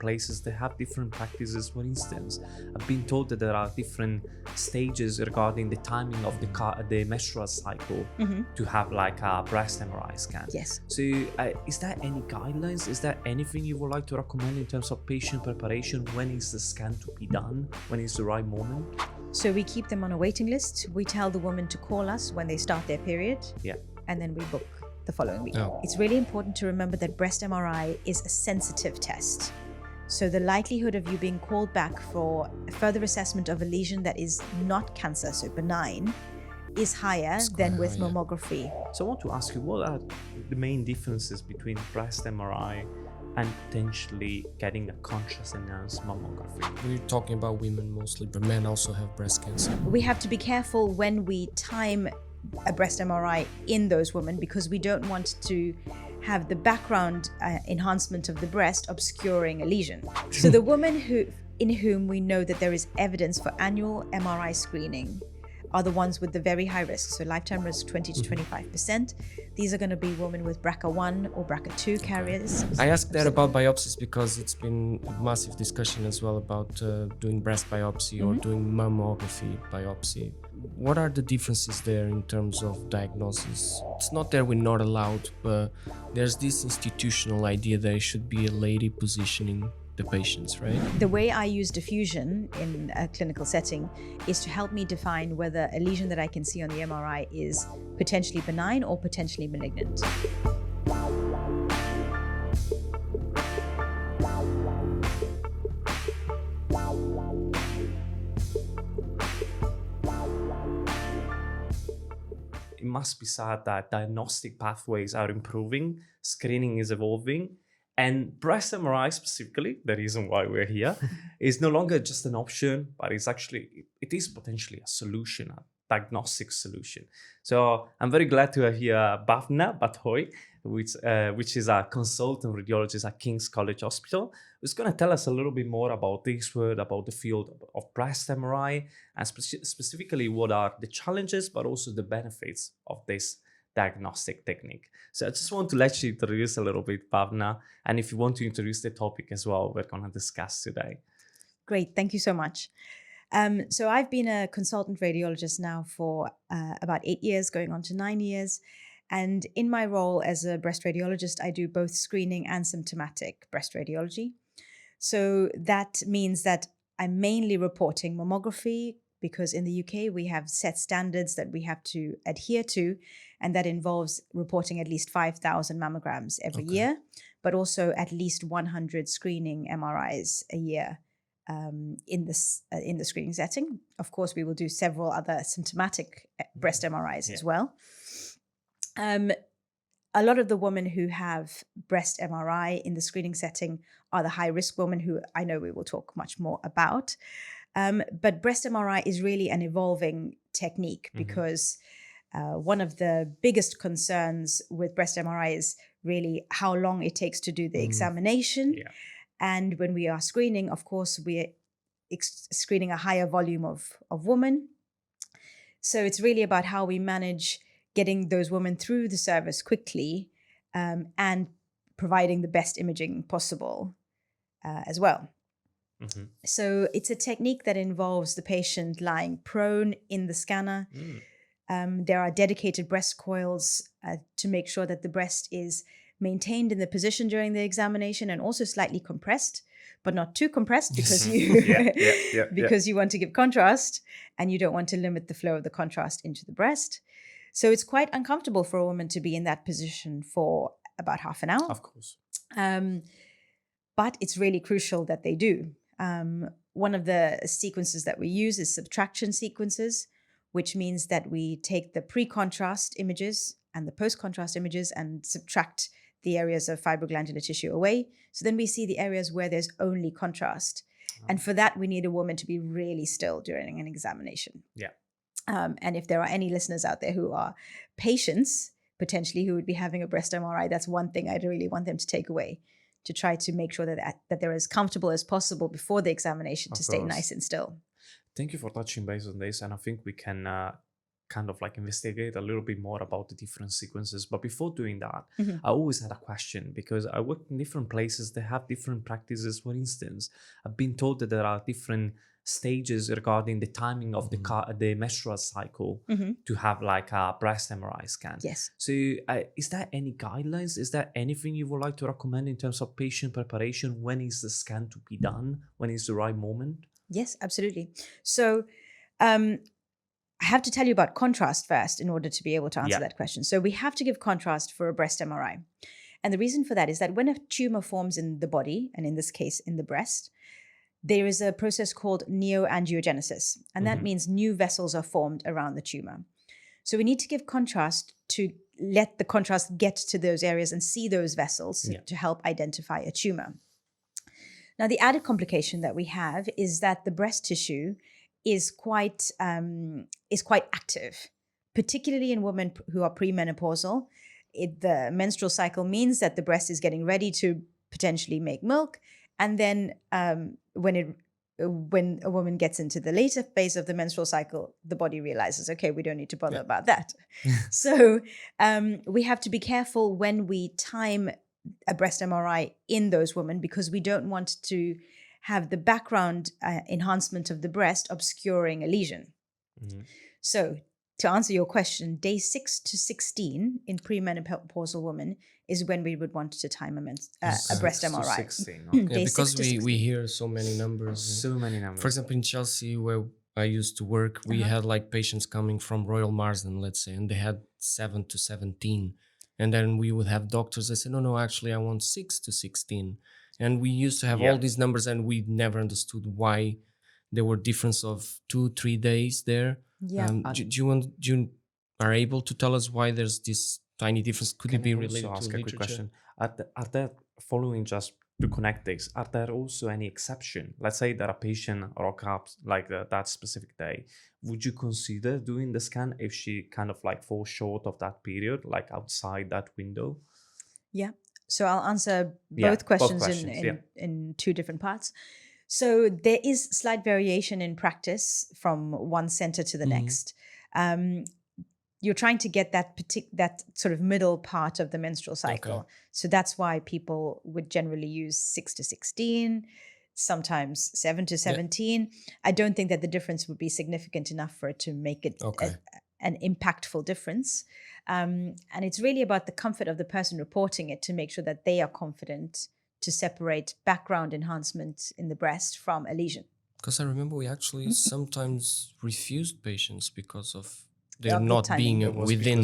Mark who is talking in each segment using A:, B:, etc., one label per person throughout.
A: places, they have different practices. For instance, I've been told that there are different stages regarding the timing of the menstrual cycle to have like a breast MRI scan.
B: Yes.
A: So is there any guidelines? Is there anything you would like to recommend in terms of patient preparation? When is the scan to be done? When is the right moment?
B: So we keep them on a waiting list. We tell the woman to call us when they start their period.
A: Yeah.
B: And then we book the following week.
C: Oh.
B: It's really important to remember that breast MRI is a sensitive test. So the likelihood of you being called back for further assessment of a lesion that is not cancer, so benign, is higher than with mammography.
A: So I want to ask you, what are the main differences between breast MRI and potentially getting a contrast-enhanced mammography?
C: We're talking about women mostly, but men also have breast cancer.
B: We have to be careful when we time a breast MRI in those women, because we don't want to have the background enhancement of the breast obscuring a lesion. So the woman in whom we know that there is evidence for annual MRI screening are the ones with the very high risk, so lifetime risk 20 to 25%. These are going to be women with BRCA1 or BRCA2 carriers.
C: I asked that about biopsies because it's been a massive discussion as well about doing breast biopsy or doing mammography biopsy. What are the differences there in terms of diagnosis? It's not that we're not allowed, but there's this institutional idea that it should be a lady positioning the patients, right?
B: The way I use diffusion in a clinical setting is to help me define whether a lesion that I can see on the MRI is potentially benign or potentially malignant.
A: It must be said that diagnostic pathways are improving, screening is evolving, and breast MRI specifically, the reason why we're here, is no longer just an option, but it is potentially a solution, a diagnostic solution. So I'm very glad to have here Bhavna Batohi, which is a consultant radiologist at King's College Hospital, who's going to tell us a little bit more about this word, about the field of breast MRI, and specifically what are the challenges, but also the benefits of this diagnostic technique. So I just want to let you introduce a little bit, Bhavna, and if you want to introduce the topic as well, we're going to discuss today.
B: Great, thank you so much. So I've been a consultant radiologist now for about 8 years, going on to 9 years. And in my role as a breast radiologist, I do both screening and symptomatic breast radiology. So that means that I'm mainly reporting mammography, because in the UK, we have set standards that we have to adhere to, and that involves reporting at least 5,000 mammograms every year, but also at least 100 screening MRIs a year in the screening setting. Of course, we will do several other symptomatic breast MRIs as well. A lot of the women who have breast MRI in the screening setting are the high-risk women, who I know we will talk much more about. But breast MRI is really an evolving technique, because one of the biggest concerns with breast MRI is really how long it takes to do the examination. Yeah. And when we are screening, of course, we're screening a higher volume of women. So it's really about how we manage getting those women through the service quickly and providing the best imaging possible as well. So it's a technique that involves the patient lying prone in the scanner. There are dedicated breast coils to make sure that the breast is maintained in the position during the examination, and also slightly compressed, but not too compressed, because you want to give contrast and you don't want to limit the flow of the contrast into the breast. So it's quite uncomfortable for a woman to be in that position for about half an hour.
A: Of course.
B: But it's really crucial that they do. One of the sequences that we use is subtraction sequences, which means that we take the pre-contrast images and the post-contrast images and subtract the areas of fibroglandular tissue away. So then we see the areas where there's only contrast. And for that, we need a woman to be really still during an examination. Yeah. And if there are any listeners out there who are patients, potentially, who would be having a breast MRI, that's one thing I'd really want them to take away, to try to make sure that they're as comfortable as possible before the examination, to stay nice and still.
A: Thank you for touching base on this. And I think we can kind of like investigate a little bit more about the different sequences. But before doing that, I always had a question because I work in different places. They have different practices. For instance, I've been told that there are different stages regarding the timing of the menstrual cycle to have like a breast MRI scan.
B: Yes.
A: So is there any guidelines? Is there anything you would like to recommend in terms of patient preparation? When is the scan to be done? When is the right moment?
B: Yes, absolutely. So I have to tell you about contrast first in order to be able to answer that question. So we have to give contrast for a breast MRI. And the reason for that is that when a tumor forms in the body, and in this case in the breast, there is a process called neoangiogenesis. And that means new vessels are formed around the tumor. So we need to give contrast to let the contrast get to those areas and see those vessels to help identify a tumor. Now, the added complication that we have is that the breast tissue is quite active, particularly in women who are premenopausal. The menstrual cycle means that the breast is getting ready to potentially make milk. And then when a woman gets into the later phase of the menstrual cycle, the body realizes, okay, we don't need to bother about that. So we have to be careful when we time a breast MRI in those women, because we don't want to have the background enhancement of the breast obscuring a lesion. So to answer your question, day 6 to 16 in premenopausal women is when we would want to time a breast MRI.
A: 16,
C: okay. Because we hear so many numbers.
A: So many numbers.
C: For example, in Chelsea, where I used to work, we had like patients coming from Royal Marsden, let's say, and they had 7 to 17. And then we would have doctors that say, no, actually, I want 6 to 16. And we used to have all these numbers, and we never understood why there were difference of 2-3 days there.
B: Yeah.
C: Do you are able to tell us why there's this tiny difference? Could it be related to
A: ask a
C: literature?
A: quick question? Are there, following just to connect this, are there also any exception? Let's say that a patient rock up like that specific day. Would you consider doing the scan if she kind of like falls short of that period, like outside that window?
B: Yeah. So I'll answer both questions in two different parts. So there is slight variation in practice from one center to the next. You're trying to get that sort of middle part of the menstrual cycle.
C: Okay.
B: So that's why people would generally use 6 to 16, sometimes 7 to 17. I don't think that the difference would be significant enough for it to make it an impactful difference. And it's really about the comfort of the person reporting it to make sure that they are confident to separate background enhancement in the breast from a lesion.
C: Because I remember we actually sometimes refused patients because of they're
B: Of the
C: not
B: timing.
C: being within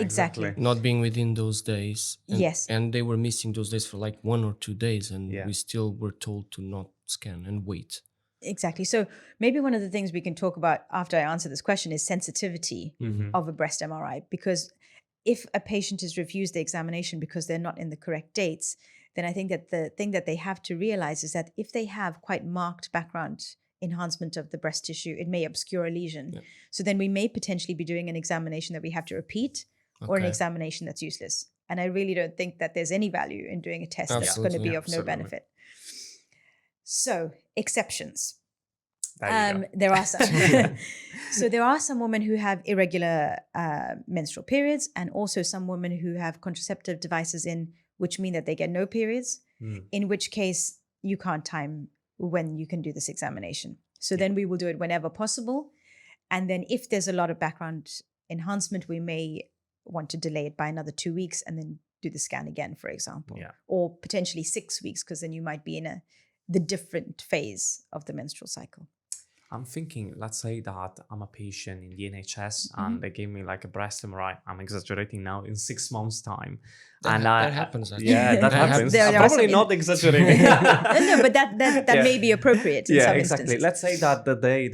B: Exactly.
C: not being within those days. And,
B: Yes.
C: and they were missing those days for like 1 or 2 days, and we still were told to not scan and wait.
B: Exactly. So maybe one of the things we can talk about after I answer this question is sensitivity of a breast MRI, because if a patient is refused the examination because they're not in the correct dates, then I think that the thing that they have to realize is that if they have quite marked background enhancement of the breast tissue, it may obscure a lesion. So then we may potentially be doing an examination that we have to repeat or an examination that's useless. And I really don't think that there's any value in doing a test that's going to be of no benefit. So exceptions. There are some. So there are some women who have irregular menstrual periods, and also some women who have contraceptive devices in, which mean that they get no periods, in which case you can't time when you can do this examination. So then we will do it whenever possible. And then if there's a lot of background enhancement, we may want to delay it by another 2 weeks and then do the scan again, for example. Or potentially 6 weeks, because then you might be in the different phase of the menstrual cycle.
A: I'm thinking, let's say that I'm a patient in the NHS and they gave me like a breast MRI. I'm exaggerating now, in 6 months' time.
C: That happens. Actually.
A: Yeah, that happens.
B: There
A: I'm probably not exaggerating.
B: No, but that may be appropriate in some
A: exactly.
B: instances.
A: Let's say that the day,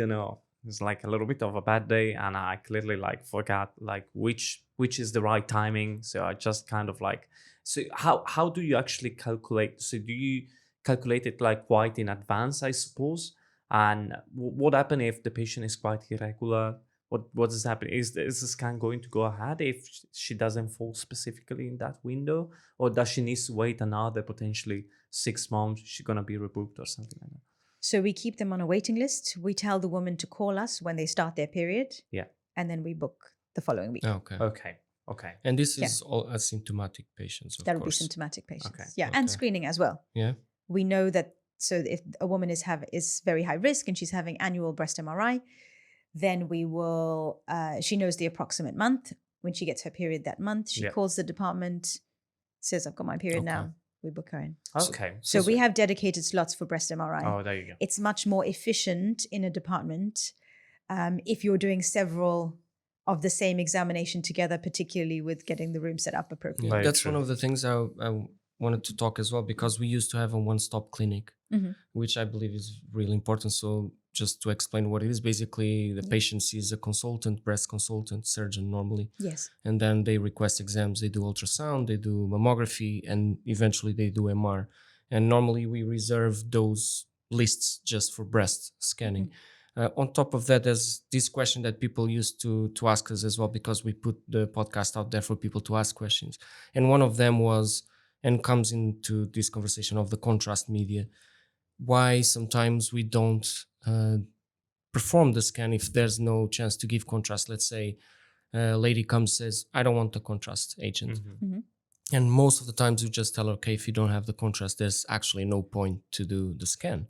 A: it's like a little bit of a bad day, and I clearly like forgot like which is the right timing. So I just kind of like, so how do you actually calculate? So do you calculate it like quite in advance, I suppose? And what happens if the patient is quite irregular? What is happening? Is the scan going to go ahead if she doesn't fall specifically in that window? Or does she need to wait another potentially 6 months? She's going to be rebooked or something like that?
B: So we keep them on a waiting list. We tell the woman to call us when they start their period. and then we book the following week.
C: Okay.
A: Okay.
C: And this is all asymptomatic patients, of
B: That'll be
C: course.
B: symptomatic patients.
A: Okay.
B: Yeah, and
C: Okay.
B: screening as well.
C: Yeah.
B: We know that. So if a woman is very high risk and she's having annual breast MRI, then we will. She knows the approximate month. When she gets her period that month, she calls the department, says, "I've got my period now." We book her in.
A: Okay.
B: So we have dedicated slots for breast MRI.
A: Oh, there you go.
B: It's much more efficient in a department if you're doing several of the same examination together, particularly with getting the room set up appropriately.
C: Yeah,
A: Very
C: that's
A: true.
C: one of the things I wanted to talk as well, because we used to have a one-stop clinic, which I believe is really important. So just to explain what it is, basically the patient sees a consultant, breast consultant, surgeon normally.
B: Yes.
C: And then they request exams. They do ultrasound, they do mammography, and eventually they do MR. And normally we reserve those lists just for breast scanning. On top of that, there's this question that people used to ask us as well, because we put the podcast out there for people to ask questions. And one of them was, and comes into this conversation of the contrast media, why sometimes we don't perform the scan if there's no chance to give contrast. Let's say a lady comes, says, "I don't want the contrast agent." And most of the times we just tell her, okay, if you don't have the contrast, there's actually no point to do the scan.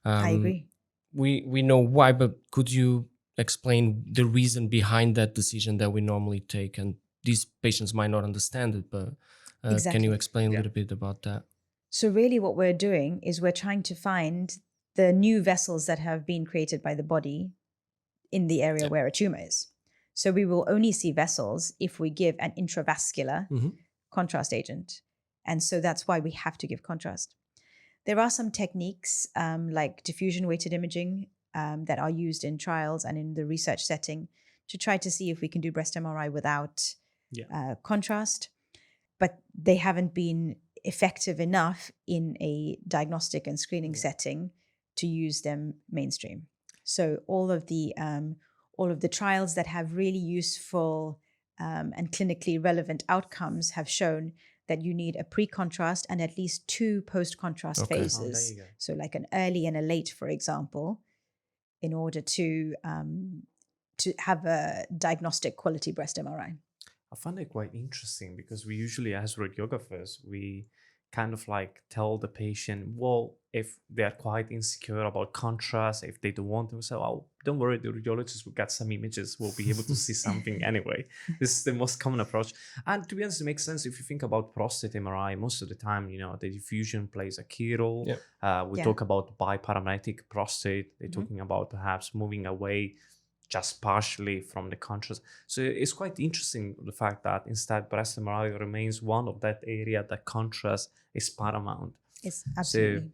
B: I agree.
C: We know why, but could you explain the reason behind that decision that we normally take? And these patients might not understand it, but can
B: Exactly.
C: you explain a little bit about that?
B: So really what we're doing is we're trying to find the new vessels that have been created by the body in the area where a tumor is. So we will only see vessels if we give an intravascular contrast agent. And so that's why we have to give contrast. There are some techniques like diffusion weighted imaging that are used in trials and in the research setting to try to see if we can do breast MRI without contrast, but they haven't been effective enough in a diagnostic and screening setting to use them mainstream. So all of the trials that have really useful and clinically relevant outcomes have shown that you need a pre-contrast and at least 2 post-contrast phases.
A: Oh, there you go.
B: So like an early and a late, for example, in order to have a diagnostic quality breast MRI.
A: I find it quite interesting because we usually, as radiographers, we kind of like tell the patient, well, if they're quite insecure about contrast, if they don't want to, say, oh, don't worry, the radiologist will get some images, we'll be able to see something anyway. This is the most common approach. And to be honest, it makes sense if you think about prostate MRI. Most of the time, you know, the diffusion plays a key role. We talk about biparametric prostate. They're talking about perhaps moving away just partially from the contrast. So it's quite interesting, the fact that instead breast MRI remains one of that area that contrast is paramount.
B: It's absolutely.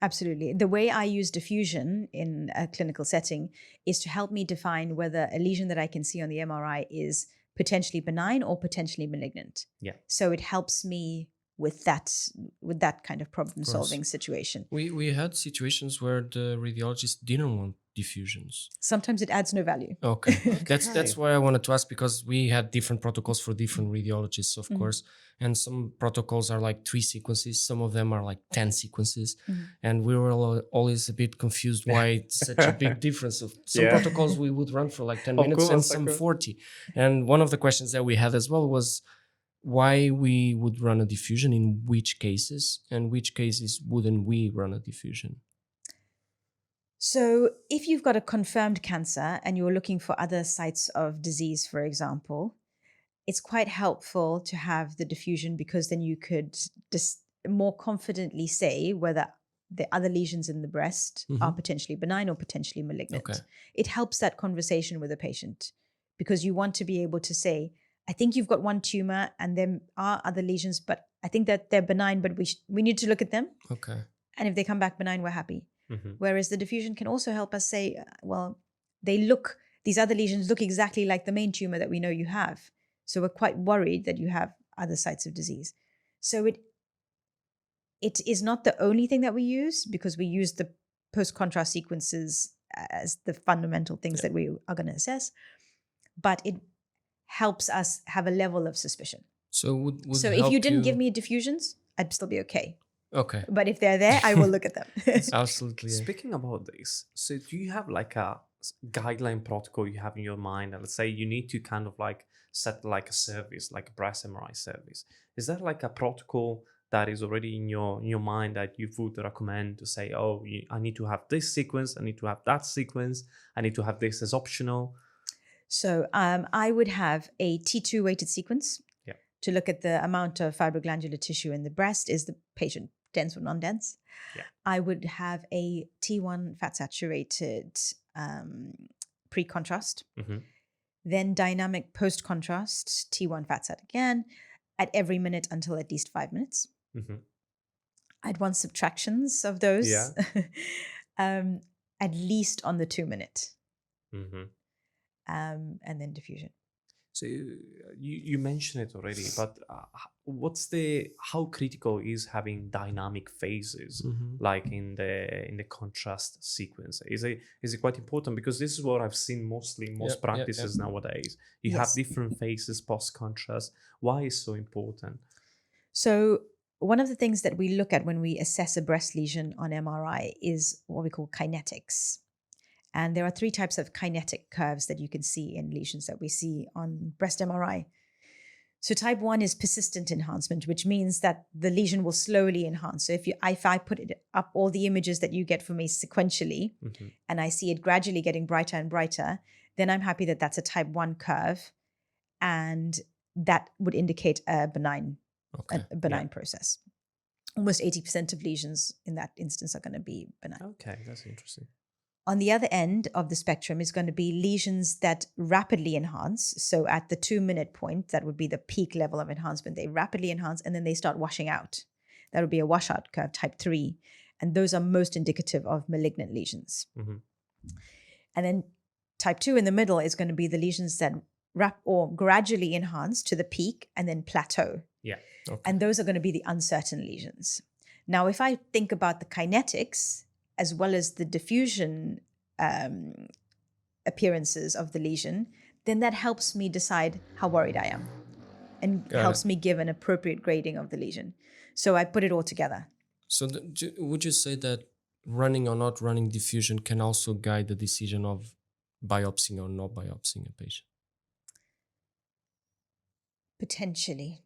B: Absolutely. The way I use diffusion in a clinical setting is to help me define whether a lesion that I can see on the MRI is potentially benign or potentially malignant. So it helps me with that kind of problem-solving situation.
C: We had situations where the radiologist didn't want diffusions.
B: Sometimes it adds no value.
C: Okay. That's why I wanted to ask, because we had different protocols for different radiologists, of course. And some protocols are like 3 sequences. Some of them are like 10 sequences. And we were always a bit confused why it's such a big difference. Of some protocols we would run for like 10 minutes and some 40. And one of the questions that we had as well was why we would run a diffusion in which cases, and which cases wouldn't we run a diffusion.
B: So if you've got a confirmed cancer and you're looking for other sites of disease, for example, it's quite helpful to have the diffusion, because then you could just more confidently say whether the other lesions in the breast are potentially benign or potentially malignant. It helps that conversation with a patient, because you want to be able to say, I think you've got one tumor and there are other lesions, but I think that they're benign, but we need to look at them. And if they come back benign, we're happy. Whereas the diffusion can also help us say, well, these other lesions look exactly like the main tumor that we know you have. So we're quite worried that you have other sites of disease. So it is not the only thing that we use, because we use the post-contrast sequences as the fundamental things that we are going to assess. But it helps us have a level of suspicion.
C: So
B: so if you didn't give me diffusions, I'd still be okay.
C: Okay.
B: But if they're there, I will look at them.
C: Absolutely.
A: Speaking about this, so do you have like a guideline protocol you have in your mind, and let's say you need to kind of like set like a service, like a breast MRI service. Is there like a protocol that is already in your mind that you would recommend to say, oh, I need to have this sequence, I need to have that sequence, I need to have this as optional?
B: So I would have a T2 weighted sequence to look at the amount of fibroglandular tissue in the breast. Is the patient dense or non-dense? I would have a T1 fat saturated pre-contrast, then dynamic post-contrast, T1 fat sat again, at every minute until at least 5 minutes. I'd want subtractions of those, at least on the 2 minute, and then diffusion.
A: So you mentioned it already, but how critical is having dynamic phases like in the contrast sequence? Is it quite important? Because this is what I've seen mostly in most practices nowadays. You have different phases post contrast. Why is so important?
B: So one of the things that we look at when we assess a breast lesion on MRI is what we call kinetics. And there are 3 types of kinetic curves that you can see in lesions that we see on breast MRI. So type 1 is persistent enhancement, which means that the lesion will slowly enhance. So if I put it up all the images that you get from me sequentially, and I see it gradually getting brighter and brighter, then I'm happy that that's a type 1 curve, and that would indicate a benign process. Almost 80% of lesions in that instance are going to be benign.
A: Okay, that's interesting.
B: On the other end of the spectrum is going to be lesions that rapidly enhance. So at the 2 minute point, that would be the peak level of enhancement. They rapidly enhance and then they start washing out. That would be a washout curve, type 3. And those are most indicative of malignant lesions. And then type 2 in the middle is going to be the lesions that gradually enhance to the peak and then plateau. And those are going to be the uncertain lesions. Now, if I think about the kinetics, as well as the diffusion appearances of the lesion, then that helps me decide how worried I am and helps me give an appropriate grading of the lesion. So I put it all together.
C: So would you say that running or not running diffusion can also guide the decision of biopsying or not biopsying a patient?
B: Potentially.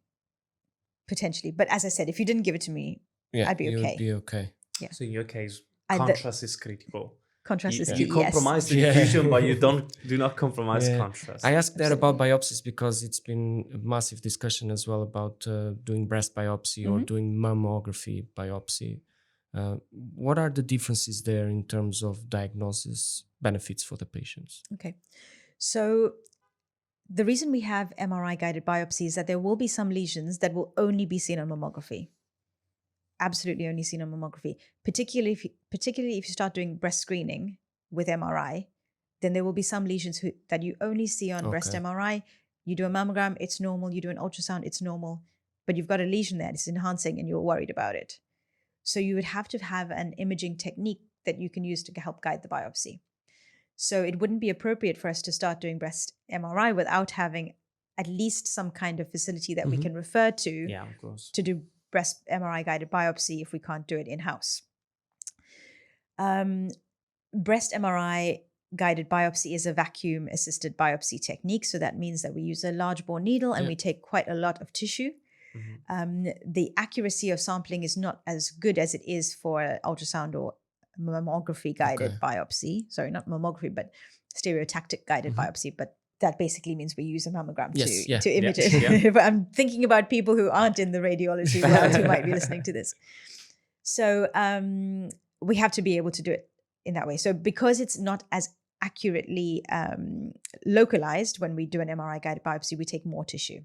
B: But as I said, if you didn't give it to me, I'd be okay.
C: You'd be okay.
B: Yeah.
A: So in your case, contrast is critical.
B: Contrast is key.
A: You compromise the diffusion, but you do not compromise contrast.
C: I asked that about biopsies because it's been a massive discussion as well about doing breast biopsy or doing mammography biopsy. What are the differences there in terms of diagnosis benefits for the patients?
B: Okay. So the reason we have MRI guided biopsy is that there will be some lesions that will only be seen on mammography. Absolutely only seen on mammography. Particularly if you start doing breast screening with MRI, then there will be some lesions that you only see on breast MRI. You do a mammogram, it's normal. You do an ultrasound, it's normal. But you've got a lesion there, it's enhancing and you're worried about it. So you would have to have an imaging technique that you can use to help guide the biopsy. So it wouldn't be appropriate for us to start doing breast MRI without having at least some kind of facility that we can refer to to do breast MRI guided biopsy if we can't do it in-house. Breast MRI guided biopsy is a vacuum assisted biopsy technique. So that means that we use a large bore needle and we take quite a lot of tissue. The accuracy of sampling is not as good as it is for ultrasound or mammography guided biopsy. Sorry, not mammography, but stereotactic guided biopsy. But that basically means we use a mammogram to image it. But I'm thinking about people who aren't in the radiology world who might be listening to this. So we have to be able to do it in that way. So because it's not as accurately localized when we do an MRI guided biopsy, we take more tissue.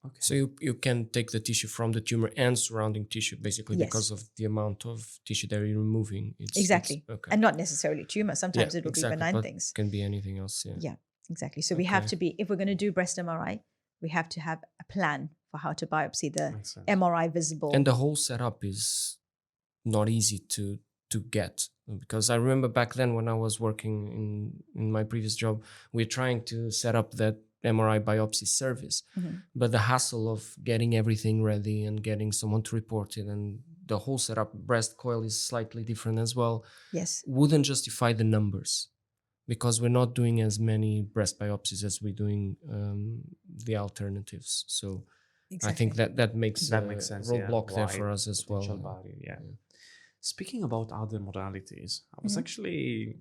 C: Okay. So you can take the tissue from the tumor and surrounding tissue basically because of the amount of tissue that you're removing.
B: Exactly. And not necessarily tumor. Sometimes it will be benign things.
C: It can be anything else.
B: Yeah, exactly. So we have to be, if we're going to do breast MRI, we have to have a plan for how to biopsy the MRI visible.
C: And the whole setup is not easy to get, because I remember back then when I was working in my previous job, we're trying to set up that MRI biopsy service, but the hassle of getting everything ready and getting someone to report it and the whole setup, breast coil is slightly different as well.
B: Yes.
C: Wouldn't justify the numbers. because we're not doing as many breast biopsies as we're doing the alternatives. So I think that makes
A: That makes sense.
C: roadblock there
A: Wide
C: for us as well.
A: potential value, yeah. Speaking about other modalities, I was
B: Mhm.
A: actually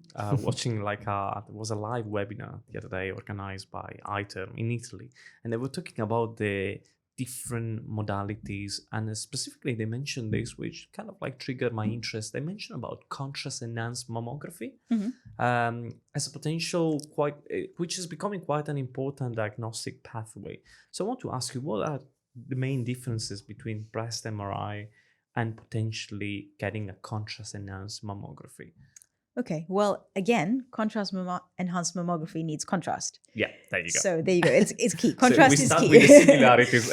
A: watching there was a live webinar the other day organized by 𝐻𝐸𝐻 in Italy, and they were talking about the different modalities, and specifically they mentioned this, which kind of like triggered my interest. They mentioned about contrast enhanced mammography
B: Mhm.
A: as a potential which is becoming quite an important diagnostic pathway. So I want to ask you, what are the main differences between breast MRI and potentially getting a contrast enhanced mammography?
B: Okay. Well, again, enhanced mammography needs contrast.
A: Yeah, there you go.
B: So there you go. It's key.
A: So
B: Contrast
A: we
B: is
A: start
B: key.
A: with the similarities.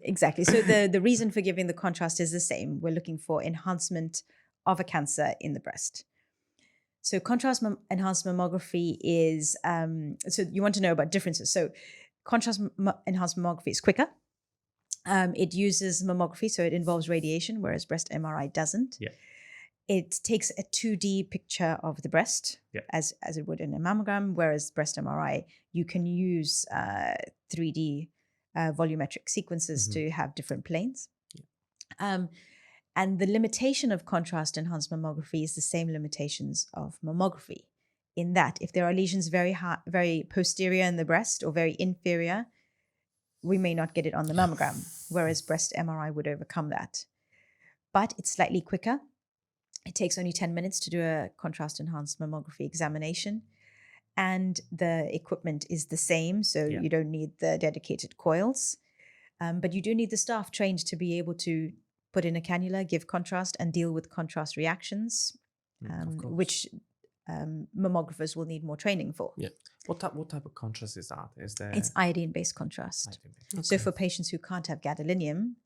B: Exactly. So the reason for giving the contrast is the same. We're looking for enhancement of a cancer in the breast. So enhanced mammography is, so you want to know about differences. So enhanced mammography is quicker. It uses mammography, so it involves radiation, whereas breast MRI doesn't.
A: Yeah.
B: It takes a 2D picture of the breast,
A: Yeah.
B: as it would in a mammogram, whereas breast MRI, you can use 3D volumetric sequences to have different planes. Yeah. And the limitation of contrast enhanced mammography is the same limitations of mammography, in that if there are lesions very posterior in the breast or very inferior, we may not get it on the mammogram, whereas breast MRI would overcome that. But it's slightly quicker. It takes only 10 minutes to do a contrast enhanced mammography examination. And the equipment is the same, so you don't need the dedicated coils. But you do need the staff trained to be able to put in a cannula, give contrast, and deal with contrast reactions, which mammographers will need more training for.
A: Yeah. What type of contrast is that?
B: It's iodine-based contrast.
A: Okay.
B: So for patients who can't have gadolinium,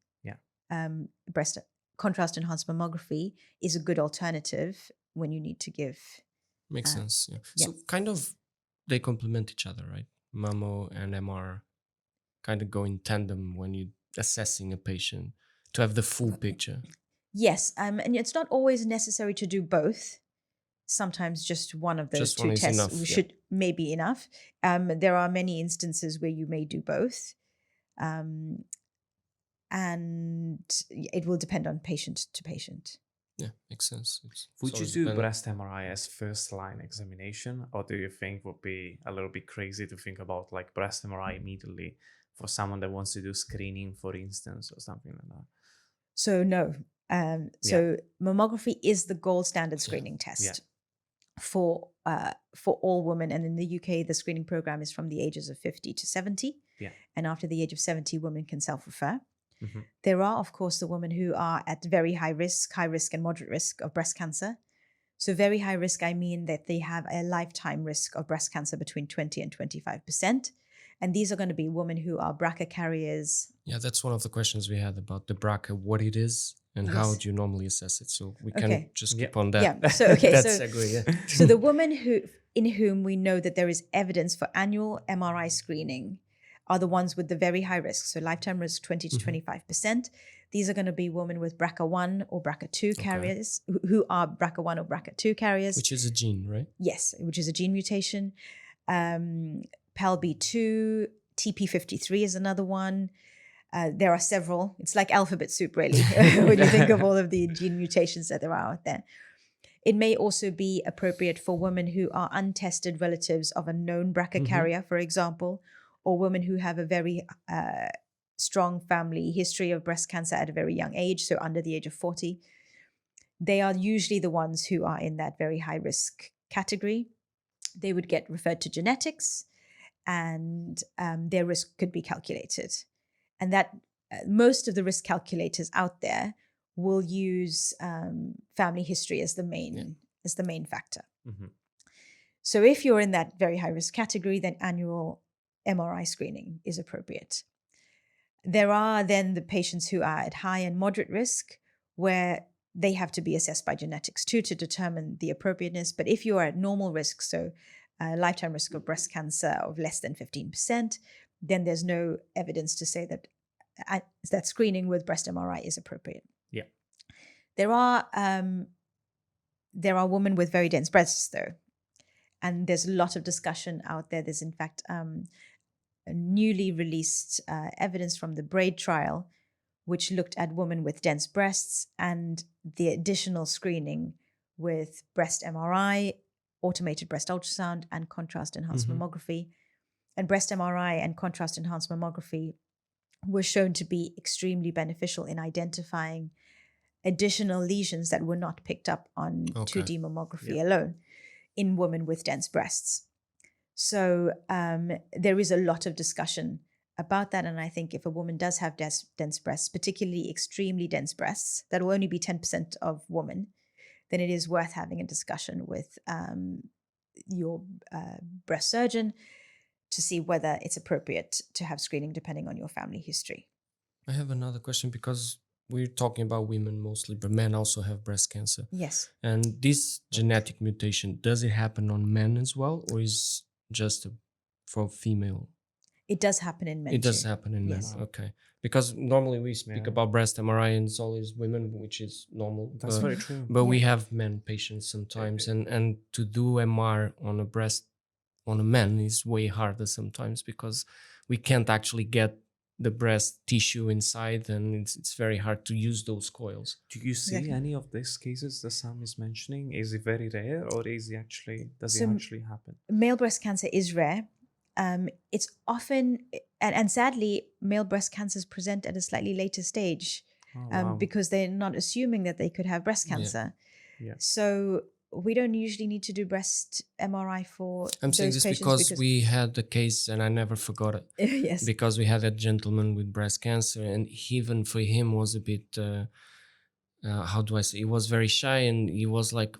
B: breast contrast enhanced mammography is a good alternative when you need to give.
C: Makes sense. Yeah. So kind of they complement each other, right? Mammo and MR kind of go in tandem when you're assessing a patient to have the full picture.
B: Yes, and it's not always necessary to do both. Sometimes just one of those two tests should maybe enough. There are many instances where you may do both. And it will depend on patient to patient.
C: Yeah, makes sense.
A: Would you do breast MRI as first line examination, or do you think would be a little bit crazy to think about like breast MRI immediately for someone that wants to do screening, for instance, or something like that?
B: So no. So mammography is the gold standard screening test for all women, and in the UK, the screening program is from the ages of 50 to 70. Yeah. And after the age of 70, women can self-refer. Mm-hmm. There are, of course, the women who are at very high risk and moderate risk of breast cancer. So very high risk, I mean that they have a lifetime risk of breast cancer between 20 and 25%. And these are going to be women who are BRCA carriers.
C: Yeah, that's one of the questions we had about the BRCA, what it is and how do you normally assess it. So we can just keep on that.
B: Yeah, so so the women in whom we know that there is evidence for annual MRI screening are the ones with the very high risk. So lifetime risk 20 to 25%. These are going to be women with BRCA1 or BRCA2 carriers who are BRCA1 or BRCA2 carriers.
C: Which is a gene, right?
B: Yes, which is a gene mutation. PALB2, TP53 is another one. There are several. It's like alphabet soup, really, when you think of all of the gene mutations that there are out there. It may also be appropriate for women who are untested relatives of a known BRCA carrier, for example, or women who have a very strong family history of breast cancer at a very young age, so under the age of 40. They are usually the ones who are in that very high risk category. They would get referred to genetics, and their risk could be calculated. And that most of the risk calculators out there will use family history as the main factor. Mm-hmm. So if you're in that very high risk category, then annual MRI screening is appropriate. There are then the patients who are at high and moderate risk, where they have to be assessed by genetics too to determine the appropriateness. But if you are at normal risk, so lifetime risk of breast cancer of less than 15%, then there's no evidence to say that screening with breast MRI is appropriate.
A: Yeah.
B: There are women with very dense breasts, though. And there's a lot of discussion out there. There's, in fact, a newly released evidence from the BRAID trial, which looked at women with dense breasts and the additional screening with breast MRI, automated breast ultrasound, and contrast-enhanced mammography. And breast MRI and contrast-enhanced mammography were shown to be extremely beneficial in identifying additional lesions that were not picked up on 2D mammography alone in women with dense breasts. So there is a lot of discussion about that. And I think if a woman does have dense breasts, particularly extremely dense breasts, that will only be 10% of women, then it is worth having a discussion with your breast surgeon to see whether it's appropriate to have screening depending on your family history.
C: I have another question, because we're talking about women mostly, but men also have breast cancer.
B: Yes.
C: And this genetic mutation, does it happen on men as well, or is just for female?
B: It does happen in men.
C: It does happen in men. Okay. Because normally we speak about breast MRI and it's always women, which is normal.
A: That's very true.
C: But we have men patients sometimes, and to do MR on a breast on a man is way harder sometimes, because we can't actually get the breast tissue inside, and it's very hard to use those coils.
A: Do you see any of these cases that Sam is mentioning? Is it very rare, or does it actually happen?
B: Male breast cancer is rare. It's often, and sadly, male breast cancers present at a slightly later stage because they're not assuming that they could have breast cancer. Yeah. So we don't usually need to do breast MRI for
C: I'm saying this because we had the case, and I never forgot it.
B: Yes.
C: Because we had a gentleman with breast cancer, and even for him was a bit, how do I say? He was very shy, and he was like,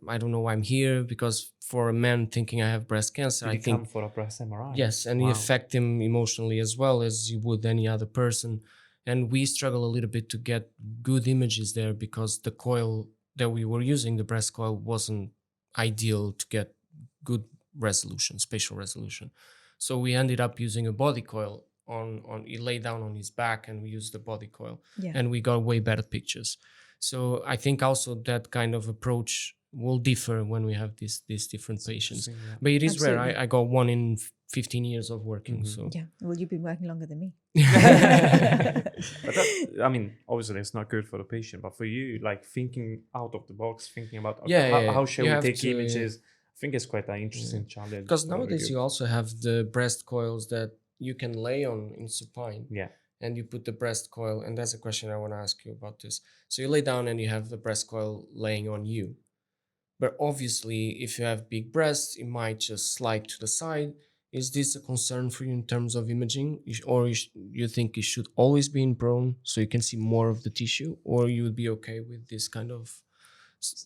C: I don't know why I'm here, because for a man thinking I have breast cancer,
A: Did
C: I
A: he
C: think
A: come for a breast MRI?
C: Yes, and it affect him emotionally as well as you would any other person. And we struggle a little bit to get good images there, because the coil that we were using, the breast coil, wasn't ideal to get good resolution, spatial resolution. So we ended up using a body coil he lay down on his back, and we used the body coil, and we got way better pictures. So I think also that kind of approach will differ when we have these different patients. But it is rare. I got 1 in 15 years of working. So
B: yeah, well, you've been working longer than me.
A: But I mean, obviously it's not good for the patient, but for you, like thinking out of the box, thinking about how shall we take images, I think it's quite an interesting challenge.
C: Because nowadays you also have the breast coils that you can lay on in supine.
A: Yeah.
C: And you put the breast coil, and that's a question I want to ask you about this. So you lay down and you have the breast coil laying on you. But obviously, if you have big breasts, it might just slide to the side. Is this a concern for you in terms of imaging? Or you think it should always be in prone so you can see more of the tissue? Or you would be okay with this kind of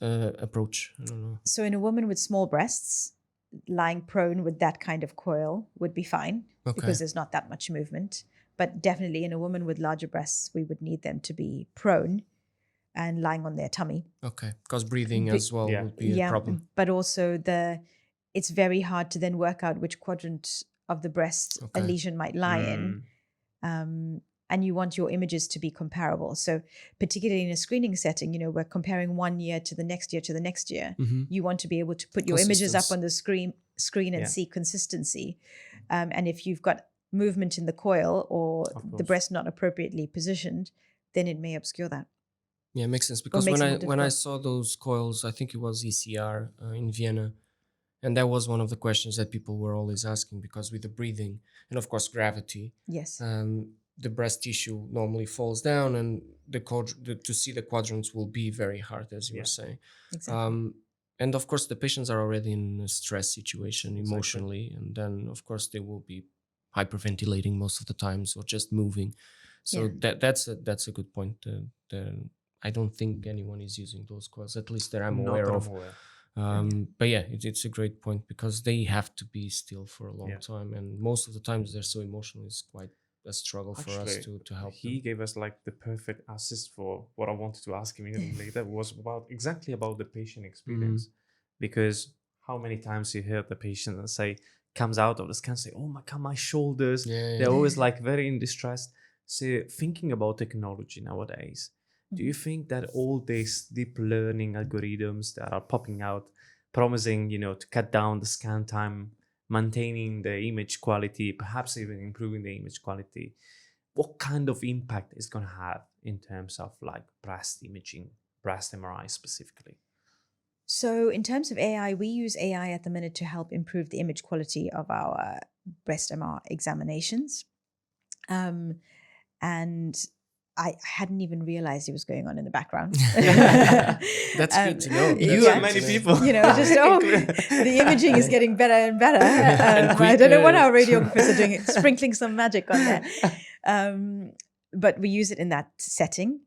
C: approach? I don't know.
B: So in a woman with small breasts, lying prone with that kind of coil would be fine because there's not that much movement. But definitely in a woman with larger breasts, we would need them to be prone and lying on their tummy.
C: Okay, because breathing as well would be a problem.
B: But also it's very hard to then work out which quadrant of the breast a lesion might lie in. And you want your images to be comparable. So particularly in a screening setting, we're comparing 1 year to the next year to the next year. You want to be able to put your images up on the screen and see consistency. And if you've got movement in the coil or the breast not appropriately positioned, then it may obscure that.
C: Yeah, it makes sense, because when I saw those coils, I think it was ECR in Vienna, and that was one of the questions that people were always asking, because with the breathing and of course gravity, the breast tissue normally falls down, and to see the quadrants will be very hard, as you were saying.
B: Exactly.
C: And of course the patients are already in a stress situation emotionally, and then of course they will be hyperventilating most of the times, or just moving. So that's a good point. I don't think anyone is using those coils, at least that I'm aware of. But yeah, it's a great point, because they have to be still for a long time, and most of the times they're so emotional. It's quite a struggle for us to help.
A: He gave us like the perfect assist for what I wanted to ask him even later, was exactly about the patient experience. Because how many times you hear the patient and say, comes out of the scan, say, oh my God, my shoulders. They're always like very in distress. So thinking about technology nowadays, do you think that all these deep learning algorithms that are popping out promising, to cut down the scan time, maintaining the image quality, perhaps even improving the image quality. What kind of impact is going to have in terms of like breast imaging, breast MRI specifically?
B: So in terms of AI, we use AI at the minute to help improve the image quality of our breast MR examinations. And I hadn't even realized it was going on in the background.
C: That's good to know.
A: You and many people.
B: Just, the imaging is getting better and better. I don't know what our radiographers are doing, sprinkling some magic on there. But we use it in that setting.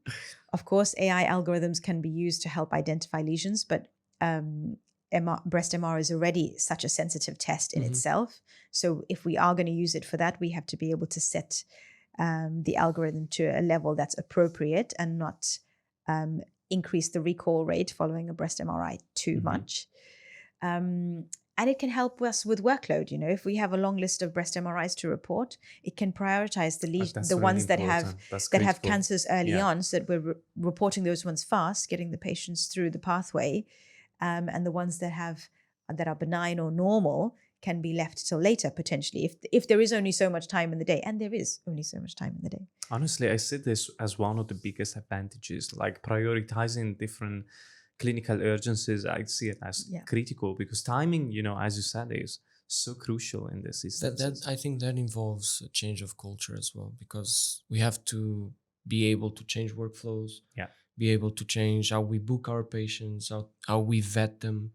B: Of course, AI algorithms can be used to help identify lesions, but breast MR is already such a sensitive test in itself. So if we are going to use it for that, we have to be able to set the algorithm to a level that's appropriate and not increase the recall rate following a breast MRI too much. And it can help us with workload. If we have a long list of breast MRIs to report, it can prioritize the ones that have cancers early on, so that we're reporting those ones fast, getting the patients through the pathway, and the ones that are benign or normal can be left till later, potentially, if there is only so much time in the day, and there is only so much time in the day.
A: Honestly, I see this as one of the biggest advantages, like prioritizing different clinical urgencies. I see it as critical, because timing, as you said, is so crucial in this system.
C: I think that involves a change of culture as well, because we have to be able to change workflows, be able to change how we book our patients, how we vet them,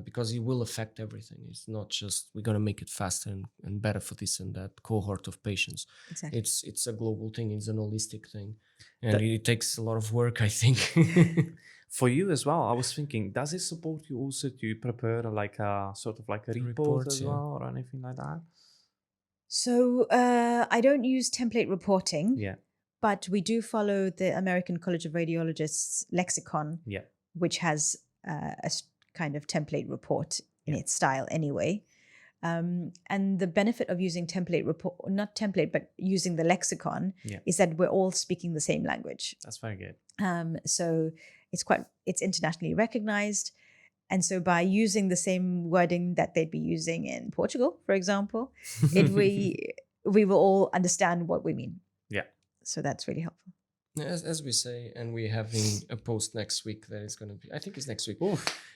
C: because it will affect everything. It's not just we're going to make it faster and better for this and that cohort of patients.
B: Exactly.
C: It's a global thing. It's an holistic thing. And it takes a lot of work, I think.
A: For you as well, I was thinking, does it support you also to prepare like a sort of like a report as well, or anything like that?
B: So I don't use template reporting.
A: Yeah.
B: But we do follow the American College of Radiologists lexicon, which has a kind of template report in its style anyway. And the benefit of using not template, but using the lexicon is that we're all speaking the same language.
A: That's very good.
B: So it's internationally recognized. And so by using the same wording that they'd be using in Portugal, for example, we will all understand what we mean.
A: Yeah.
B: So that's really helpful.
C: As we say, and we're having a post next week that is going to be, I think it's next week.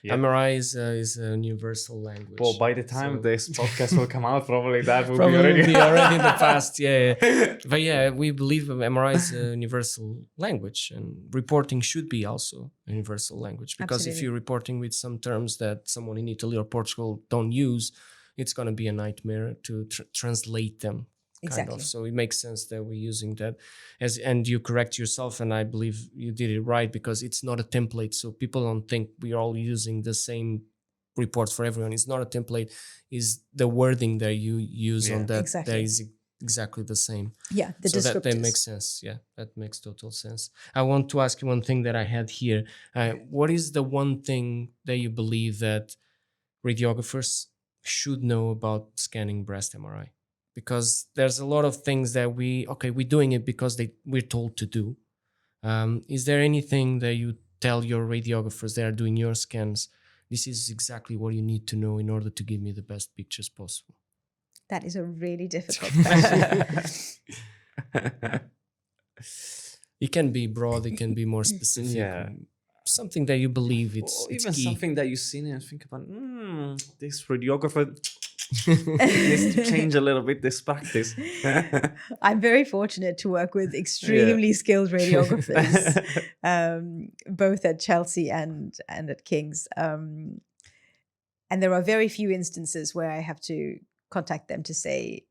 A: Yeah.
C: MRI is a universal language.
A: Well, by the time this podcast will come out, probably that will
C: probably
A: be
C: already in the past. Yeah. But we believe MRI is a universal language, and reporting should be also a universal language. Because if you're reporting with some terms that someone in Italy or Portugal don't use, it's going to be a nightmare to translate them.
B: Exactly.
C: So it makes sense that we're using that, and you correct yourself, and I believe you did it right, because it's not a template. So people don't think we're all using the same report for everyone. It's not a template. Is the wording that you use on that that is exactly the same.
B: Yeah, the descriptors.
C: That makes sense. Yeah, that makes total sense. I want to ask you one thing that I had here. What is the one thing that you believe that radiographers should know about scanning breast MRI? Because there's a lot of things that we're doing it because we're told to do. Is there anything that you tell your radiographers that are doing your scans, this is exactly what you need to know in order to give me the best pictures possible?
B: That is a really difficult question.
C: It can be broad, it can be more specific.
A: Yeah.
C: Something that you believe it's
A: even
C: key.
A: Something that you've seen and think about, this radiographer needs to change a little bit this practice.
B: I'm very fortunate to work with extremely skilled radiographers, both at Chelsea and at King's. And there are very few instances where I have to contact them to say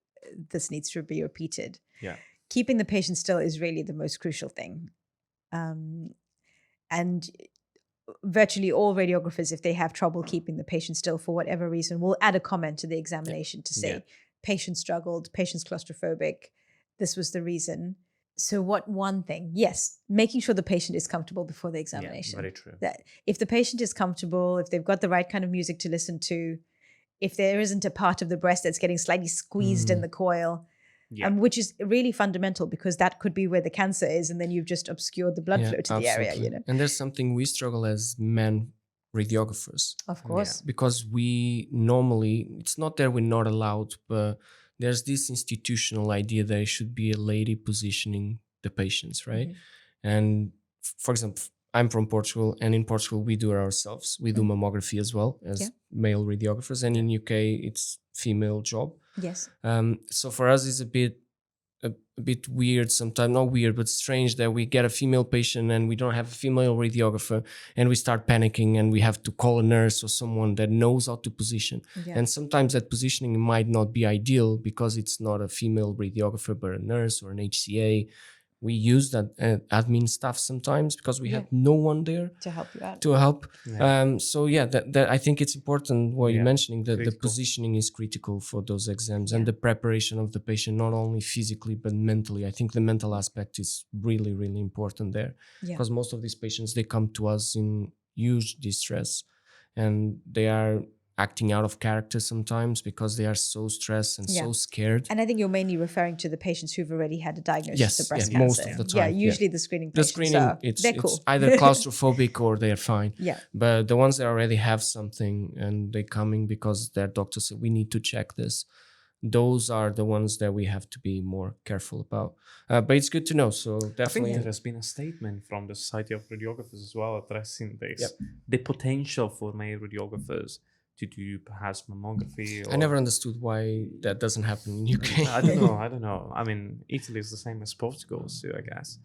B: this needs to be repeated.
A: Yeah.
B: Keeping the patient still is really the most crucial thing. And virtually all radiographers, if they have trouble keeping the patient still for whatever reason, will add a comment to the examination to say, patient struggled, patient's claustrophobic, this was the reason. So what one thing? Yes, making sure the patient is comfortable before the examination.
A: Yeah, very true.
B: That if the patient is comfortable, if they've got the right kind of music to listen to, if there isn't a part of the breast that's getting slightly squeezed in the coil, which is really fundamental, because that could be where the cancer is, and then you've just obscured the blood flow to the area.
C: And there's something we struggle as men radiographers.
B: Of course.
C: Because we normally, it's not that we're not allowed, but there's this institutional idea that it should be a lady positioning the patients, right? And for example, I'm from Portugal, and in Portugal we do it ourselves. We do mammography as well as male radiographers, and in UK it's female job.
B: Yes.
C: So for us it's a bit weird sometimes, not weird, but strange that we get a female patient and we don't have a female radiographer, and we start panicking and we have to call a nurse or someone that knows how to position. And sometimes that positioning might not be ideal because it's not a female radiographer but a nurse or an HCA. We use that admin staff sometimes because we have no one there
B: to help you out.
C: To help. So that I think it's important what you're mentioning, that the positioning is critical for those exams and the preparation of the patient, not only physically but mentally. I think the mental aspect is really, really important there, because most of these patients, they come to us in huge distress and they are acting out of character sometimes because they are so stressed and so scared.
B: And I think you're mainly referring to the patients who've already had a diagnosis of breast cancer.
C: Most of the time.
B: Usually the screening patients they're cool.
C: It's either claustrophobic or they're fine.
B: Yeah.
C: But the ones that already have something and they're coming because their doctor said, we need to check this, those are the ones that we have to be more careful about. But it's good to know. So definitely.
A: I think there has been a statement from the Society of Radiographers as well addressing this. The potential for male radiographers to do perhaps mammography.
C: I never understood why that doesn't happen in UK.
A: I don't know. I mean, Italy is the same as Portugal, so I guess.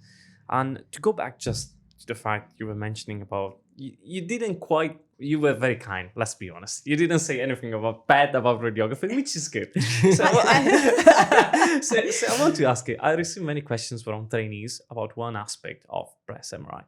A: And to go back just to the fact you were mentioning about, you didn't quite, you were very kind, let's be honest. You didn't say anything bad about radiography, which is good. So I want to ask you, I received many questions from trainees about one aspect of breast MRI.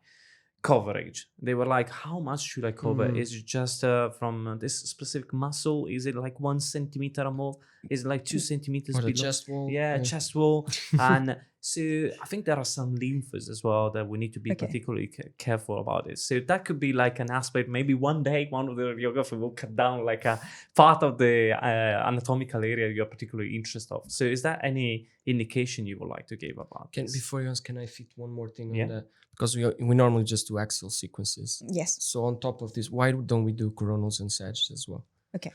A: Coverage. They were like, how much should I cover? Is it just from this specific muscle? Is it like 1 centimeter or more? Is it like 2 centimeters
C: or
A: below?
C: the chest wall?
A: Chest wall. And so I think there are some lymphs as well that we need to be particularly careful about it. So that could be like an aspect. Maybe one day one of the radiographers will cut down like a part of the anatomical area you're particularly interested of. So is there any indication you would like to give about this?
C: Before you ask, can I fit one more thing on that? Because we normally just do axial sequences.
B: Yes.
C: So on top of this, why don't we do coronals and sagitts as well?
B: Okay.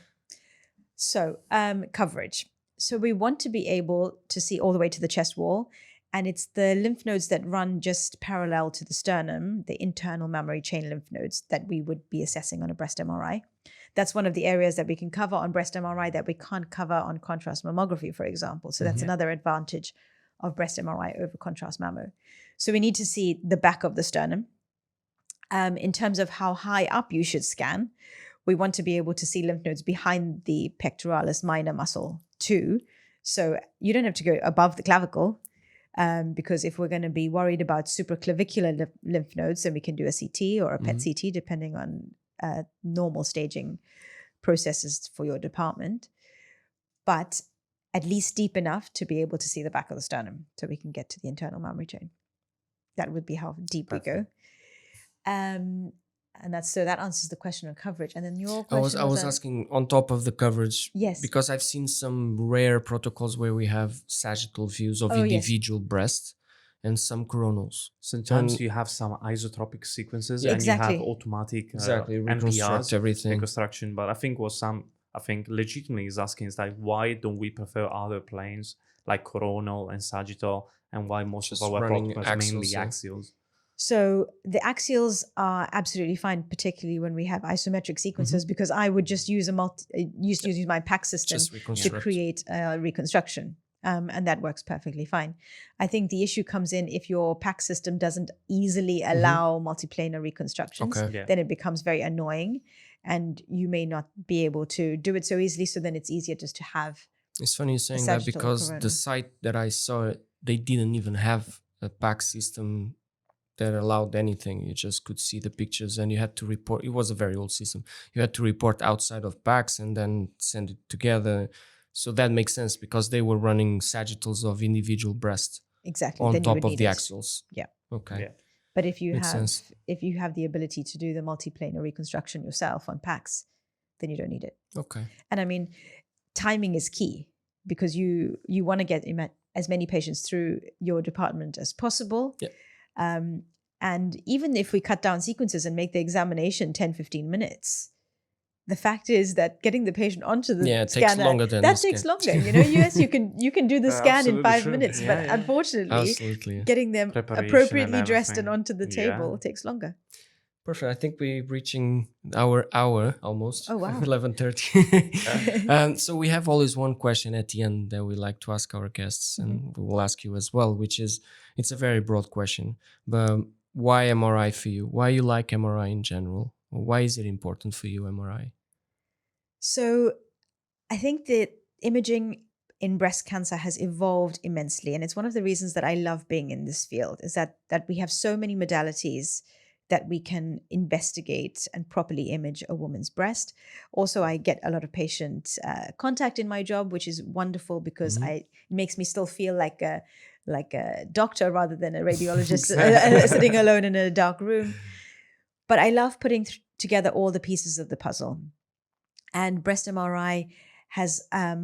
B: So coverage. So we want to be able to see all the way to the chest wall. And it's the lymph nodes that run just parallel to the sternum, the internal mammary chain lymph nodes, that we would be assessing on a breast MRI. That's one of the areas that we can cover on breast MRI that we can't cover on contrast mammography, for example. So that's another advantage of breast MRI over contrast mammo. So we need to see the back of the sternum. In terms of how high up you should scan, we want to be able to see lymph nodes behind the pectoralis minor muscle too. So you don't have to go above the clavicle, because if we're going to be worried about supraclavicular lymph nodes, then we can do a CT or a PET CT, depending on normal staging processes for your department. But at least deep enough to be able to see the back of the sternum so we can get to the internal mammary chain. That would be how deep we go. And that answers the question on coverage. And then your question
C: I was asking on top of the coverage,
B: yes,
C: because I've seen some rare protocols where we have sagittal views of individual breasts and some coronals.
A: Sometimes you have some isotropic sequences and you have automatic
C: reconstruct everything.
A: Reconstruction. But I think legitimately is asking is like, why don't we prefer other planes like coronal and sagittal, and why most of our protocols mainly axials?
B: So the axials are absolutely fine, particularly when we have isometric sequences, because I would just use used to use my PACS system to create a reconstruction. And that works perfectly fine. I think the issue comes in if your PACS system doesn't easily allow multiplanar reconstructions, then it becomes very annoying and you may not be able to do it so easily. So then it's easier just to have.
C: It's funny you're saying that, because the site that I saw, they didn't even have a PACS system that allowed anything. You just could see the pictures and you had to report. It was a very old system. You had to report outside of PACS and then send it together. So that makes sense, because they were running sagittals of individual breasts on then top of the axials.
B: Yeah.
C: Okay. Yeah.
B: But if you have the ability to do the multiplanar reconstruction yourself on PACS, then you don't need it.
C: Okay.
B: And I mean, timing is key, because you want to get as many patients through your department as possible.
C: Yeah.
B: And even if we cut down sequences and make the examination 10, 15 minutes, the fact is that getting the patient onto the
C: it
B: scanner,
C: takes longer than
B: that
C: the
B: takes
C: scan.
B: longer. Yes, you can do the scan in
A: Absolutely
B: 5
A: true.
B: minutes,
A: Yeah,
B: but
A: yeah.
B: unfortunately,
C: Absolutely.
B: getting them
A: Preparation
B: appropriately
A: and
B: dressed and
A: everything.
B: onto the table takes longer.
C: Perfect. I think we're reaching our hour almost.
B: Oh, wow.
C: 11:30. So we have always one question at the end that we like to ask our guests, and we will ask you as well, which is, it's a very broad question, but why MRI for you? Why you like MRI in general? Why is it important for you, MRI?
B: So I think that imaging in breast cancer has evolved immensely. And it's one of the reasons that I love being in this field, is that we have so many modalities that we can investigate and properly image a woman's breast. Also, I get a lot of patient contact in my job, which is wonderful because it makes me still feel like a doctor rather than a radiologist sitting alone in a dark room. But I love putting together all the pieces of the puzzle. And breast MRI is a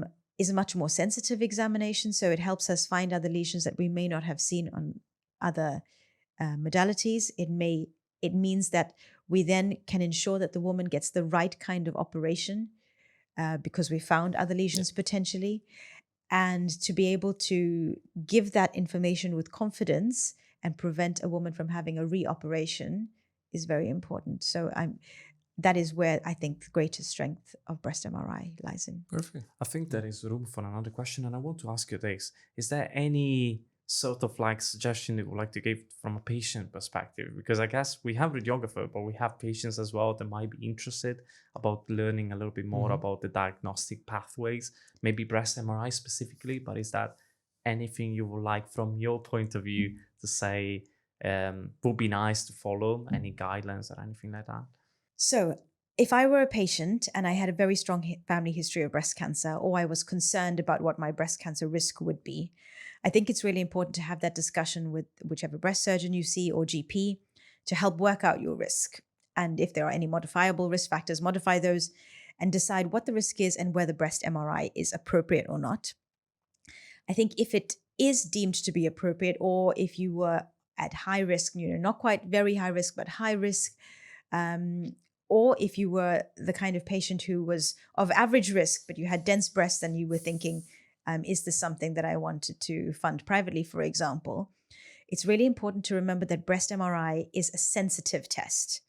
B: much more sensitive examination, so it helps us find other lesions that we may not have seen on other modalities. It means that we then can ensure that the woman gets the right kind of operation because we found other lesions potentially. And to be able to give that information with confidence and prevent a woman from having a reoperation is very important. So that is where I think the greatest strength of breast MRI lies in.
C: Perfect.
A: I think there is room for another question, and I want to ask you this. Is there any sort of like suggestion that you would like to give from a patient perspective? Because I guess we have radiographer, but we have patients as well that might be interested about learning a little bit more about the diagnostic pathways, maybe breast MRI specifically, but is that anything you would like from your point of view to say would be nice to follow, any guidelines or anything like that?
B: So if I were a patient and I had a very strong family history of breast cancer, or I was concerned about what my breast cancer risk would be, I think it's really important to have that discussion with whichever breast surgeon you see or GP to help work out your risk. And if there are any modifiable risk factors, modify those and decide what the risk is and whether breast MRI is appropriate or not. I think if it is deemed to be appropriate, or if you were at high risk, not quite very high risk, but high risk, or if you were the kind of patient who was of average risk, but you had dense breasts and you were thinking, is this something that I wanted to fund privately, for example? It's really important to remember that breast MRI is a sensitive test.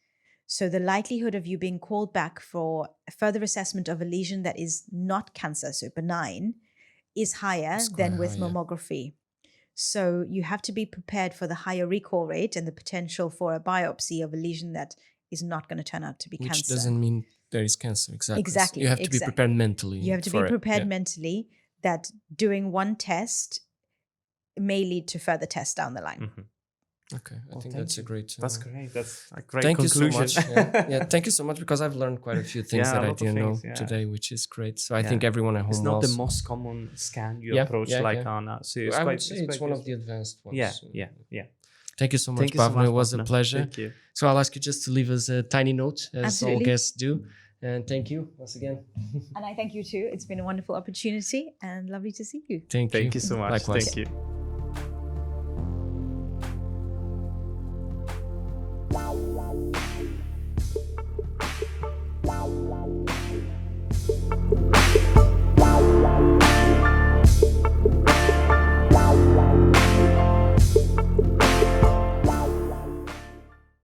B: So the likelihood of you being called back for a further assessment of a lesion that is not cancer, so benign, is higher than with mammography. So you have to be prepared for the higher recall rate and the potential for a biopsy of a lesion that is not going to turn out to be cancer.
C: Which doesn't mean there is cancer, exactly.
B: Exactly.
C: So you have to be prepared mentally.
B: You have to be prepared mentally that doing one test may lead to further tests down the line.
C: Okay, I think that's a great...
A: That's great. That's a great
C: thank
A: conclusion.
C: You so much. Thank you so much, because I've learned quite a few things that I didn't know today, which is great. So I think everyone at home...
A: It's not the most common scan you approach on that. So
C: I would say it's one of the advanced ones.
A: Yeah.
C: Thank you so much, Bhavna. It was a pleasure.
A: Thank you.
C: So I'll ask you just to leave us a tiny note, as all guests do. And thank you once again.
B: And I thank you too. It's been a wonderful opportunity and lovely to see you.
C: Thank you
A: so much.
C: Likewise.
A: Thank you.